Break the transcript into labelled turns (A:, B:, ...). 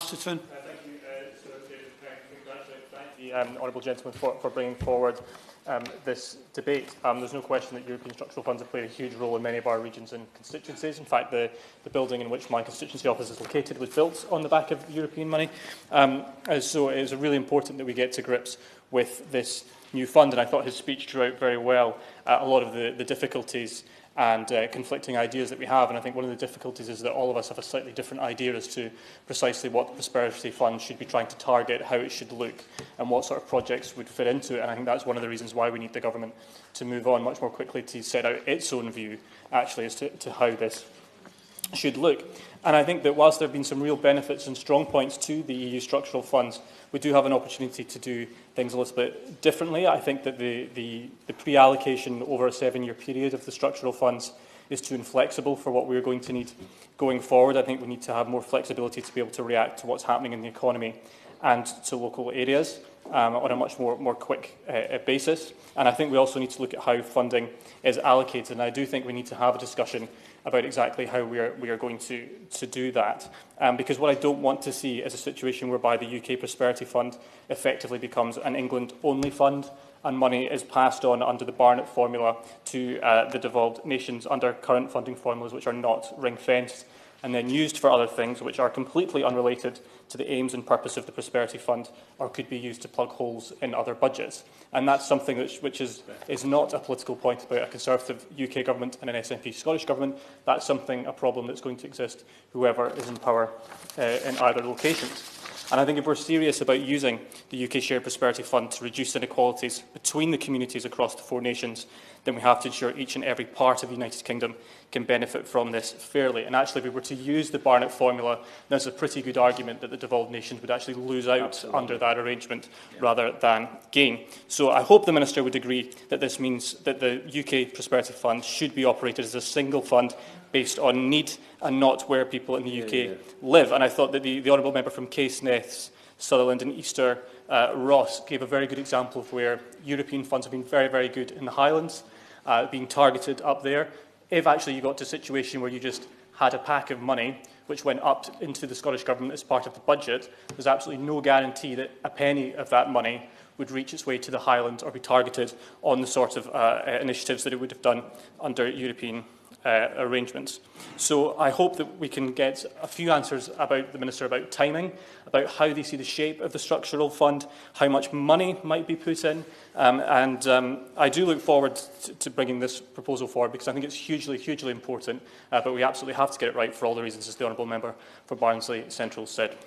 A: Thank
B: you, Sir David Thank the honourable gentleman for bringing forward this debate. There's no question that European structural funds have played a huge role in many of our regions and constituencies. In fact, the building in which my constituency office is located was built on the back of European money. So it is really important that we get to grips with this new fund, and I thought his speech drew out very well a lot of the difficulties and conflicting ideas that we have. And I think one of the difficulties is that all of us have a slightly different idea as to precisely what the Prosperity Fund should be trying to target, how it should look, and what sort of projects would fit into it. And I think that's one of the reasons why we need the government to move on much more quickly to set out its own view, actually, as to how this should look. And I think that whilst there have been some real benefits and strong points to the EU structural funds, we do have an opportunity to do things a little bit differently. I think that the pre-allocation over a 7-year period of the structural funds is too inflexible for what we're going to need going forward. I think we need to have more flexibility to be able to react to what's happening in the economy and to local areas on a much more quick basis. And I think we also need to look at how funding is allocated. And I do think we need to have a discussion about exactly how we are going to do that. Because what I don't want to see is a situation whereby the UK Prosperity Fund effectively becomes an England-only fund and money is passed on under the Barnett formula to the devolved nations under current funding formulas which are not ring-fenced, and then used for other things which are completely unrelated to the aims and purpose of the Prosperity Fund, or could be used to plug holes in other budgets. And that's something which is not a political point about a Conservative UK government and an SNP Scottish government. That's a problem that's going to exist whoever is in power in either locations. And I think if we're serious about using the UK Shared Prosperity Fund to reduce inequalities between the communities across the 4 nations, then we have to ensure each and every part of the United Kingdom can benefit from this fairly. And actually, if we were to use the Barnett formula, there's a pretty good argument that the devolved nations would actually lose out under that arrangement rather than gain. So I hope the Minister would agree that this means that the UK Prosperity Fund should be operated as a single fund based on need and not where people in the UK live. And I thought that the Honourable Member from Caithness, Sutherland and Easter Ross gave a very good example of where European funds have been very, very good in the Highlands, being targeted up there. If actually you got to a situation where you just had a pack of money which went up into the Scottish Government as part of the budget, there's absolutely no guarantee that a penny of that money would reach its way to the Highlands or be targeted on the sort of initiatives that it would have done under European arrangements. So I hope that we can get a few answers about the Minister about timing, about how they see the shape of the structural fund, how much money might be put in, and I do look forward to bringing this proposal forward because I think it's hugely, hugely important, but we absolutely have to get it right for all the reasons as the Honourable Member for Barnsley Central said.